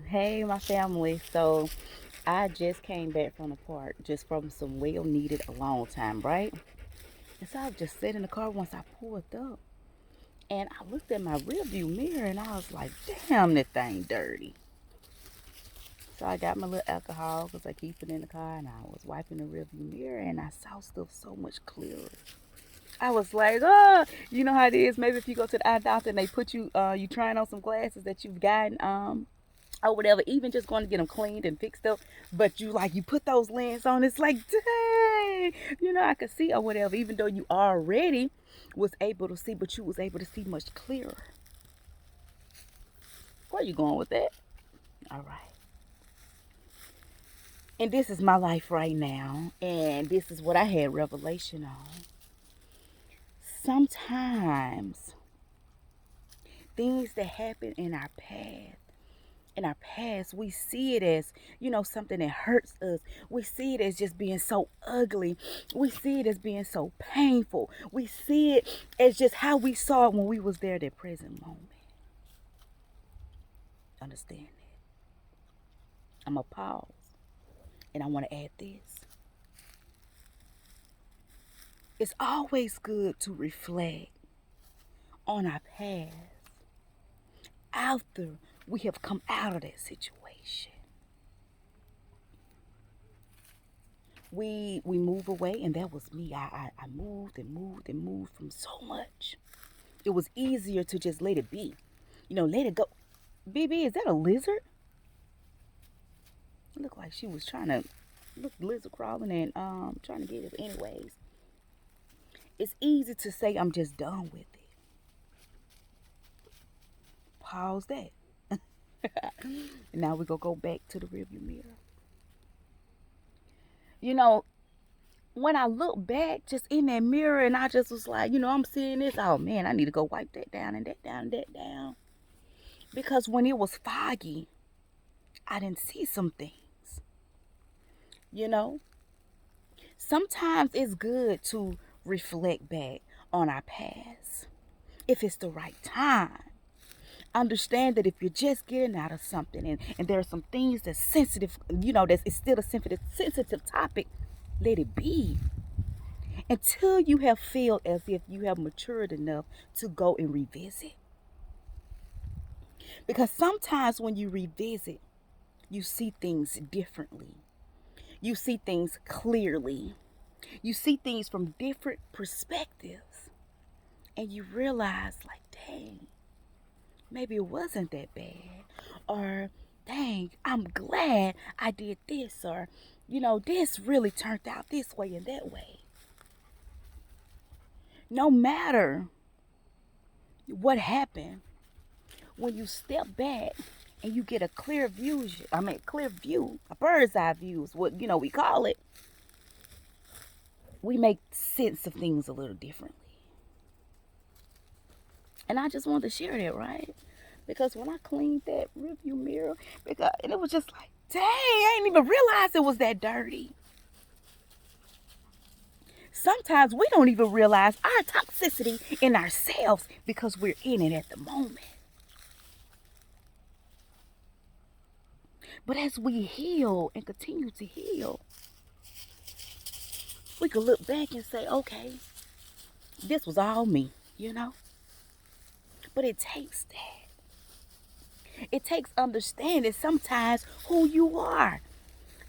Hey, my family. So I just came back from the park, just from some well needed alone time, right? And so I just sat in the car once I pulled up and I looked at my rearview mirror and I was like, damn, that thing dirty. So I got my little alcohol because I keep it in the car and I was wiping the rearview mirror and I saw stuff so much clearer. I was like, oh, you know how it is. Maybe if you go to the eye doctor and they put you trying on some glasses that you've gotten, or whatever, even just going to get them cleaned and fixed up. But you put those lenses on, it's like, dang, I could see or whatever, even though you already was able to see, but you was able to see much clearer. Where are you going with that? All right. And this is my life right now, and this is what I had revelation on. Sometimes things that happen in our past, we see it as, something that hurts us. We see it as just being so ugly. We see it as being so painful. We see it as just how we saw it when we was there at that present moment. Understand that? I'm going to pause and I want to add this. It's always good to reflect on our past after we have come out of that situation. We move away, and that was me. I moved and moved and moved from so much. It was easier to just let it be. Let it go. BB, is that a lizard? It looked like she was trying to look lizard crawling and trying to get it. Anyways, it's easy to say I'm just done with it. Pause that. Now we gonna go back to the rearview mirror. You know, when I look back just in that mirror and I just was like, I'm seeing this, oh man, I need to go wipe that down and that down and that down. Because when it was foggy, I didn't see some things. You know, sometimes it's good to reflect back on our past if it's the right time. Understand that if you're just getting out of something and there are some things that's sensitive, that's it's still a sensitive topic, let it be until you have felt as if you have matured enough to go and revisit. Because sometimes when you revisit, you see things differently. You see things clearly. You see things from different perspectives. And you realize, like, dang, maybe it wasn't that bad. Or, dang, I'm glad I did this. Or, this really turned out this way and that way. No matter what happened, when you step back and you get a clear view, a bird's eye view is what, we call it, we make sense of things a little differently. And I just wanted to share that, right? Because when I cleaned that rearview mirror, and it was just like, dang, I didn't even realize it was that dirty. Sometimes we don't even realize our toxicity in ourselves because we're in it at the moment. But as we heal and continue to heal, we could look back and say, okay, this was all me, you know? But it takes that. It takes understanding sometimes who you are,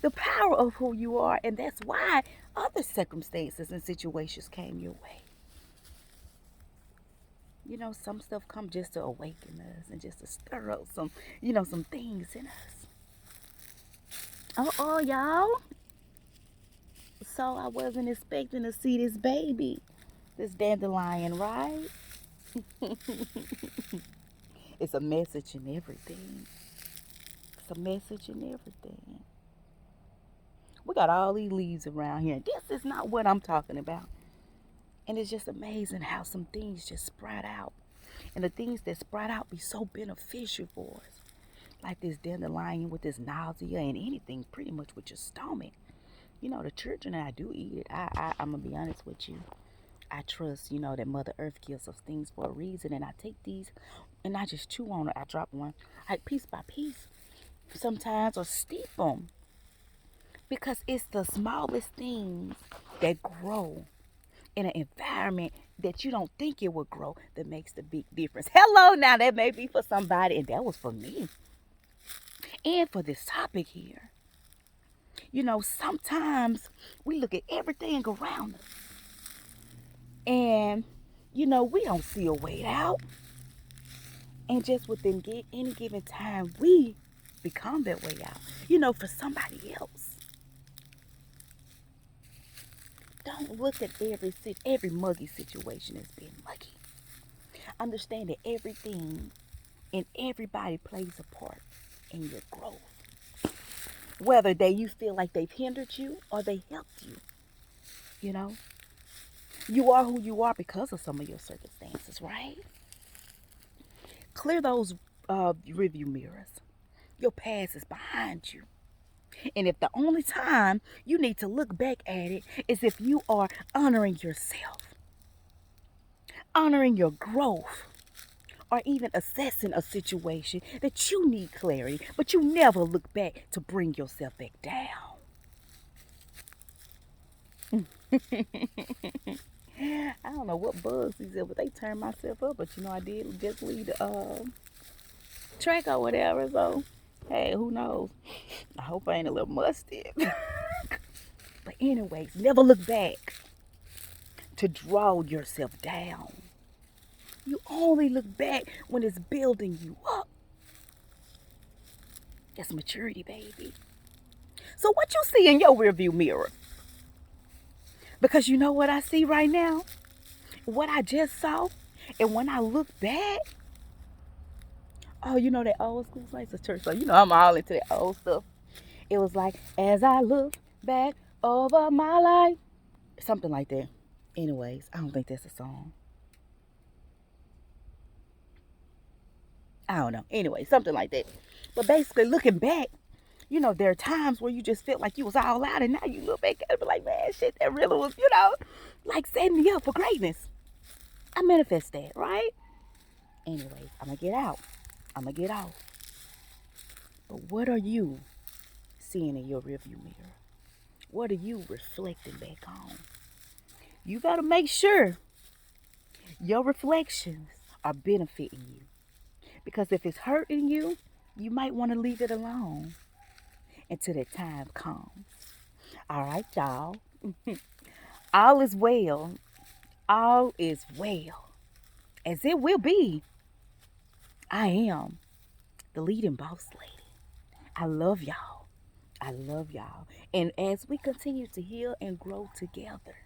the power of who you are, and that's why other circumstances and situations came your way. Some stuff come just to awaken us and just to stir up some things in us. Oh, y'all. So I wasn't expecting to see this baby, this dandelion, right? It's a message in everything. It's a message in everything. We got all these leaves around here. This is not what I'm talking about. And it's just amazing how some things just sprout out. And the things that sprout out be so beneficial for us. Like this dandelion with this nausea and anything pretty much with your stomach. The children and I do eat it. I'm going to be honest with you. I trust, that Mother Earth gives us things for a reason. And I take these and I just chew on it. I drop one, like piece by piece. sometimes or steep them because it's the smallest things that grow in an environment that you don't think it would grow that makes the big difference. Hello, now that may be for somebody, and that was for me. And for this topic here, sometimes we look at everything around us and, we don't see a way out. And just within any given time, we become that way out, for somebody else. Don't look at every muggy situation as being muggy. Understand that everything and everybody plays a part in your growth. Whether you feel like they've hindered you or they helped you, you know. You are who you are because of some of your circumstances, right? Clear those review mirrors. Your past is behind you. And if the only time you need to look back at it is if you are honoring yourself, honoring your growth, or even assessing a situation that you need clarity, but you never look back to bring yourself back down. I don't know what bugs these are, but they turned myself up. But I did just leave the track or whatever. So, hey, who knows? I hope I ain't a little musty. But anyways, never look back to draw yourself down. You only look back when it's building you up. That's maturity, baby. So what you see in your rearview mirror? Because you know what I see right now? What I just saw? And when I look back, oh, that old school place of church. So I'm all into that old stuff. It was like, as I look back over my life. Something like that. Anyways, I don't think that's a song. I don't know. Anyway, something like that. But basically, looking back, there are times where you just felt like you was all out, and now you look back at it and be like, man, shit, that really was, like setting me up for greatness. I manifest that, right? Anyways, I'm gonna get out. I'm gonna get out. But what are you seeing in your rearview mirror? What are you reflecting back on? You gotta make sure your reflections are benefiting you. Because if it's hurting you, you might want to leave it alone until that time comes. All right, y'all. All is well. All is well. As it will be. I am the leading boss lady. I love y'all. I love y'all. And as we continue to heal and grow together,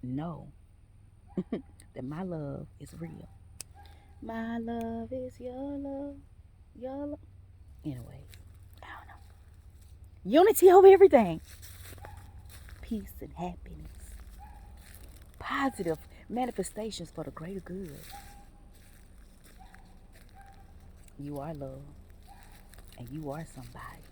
know that my love is real. My love is your love. Your love. Anyways, I don't know. Unity over everything. Peace and happiness. Positive manifestations for the greater good. You are love. And you are somebody.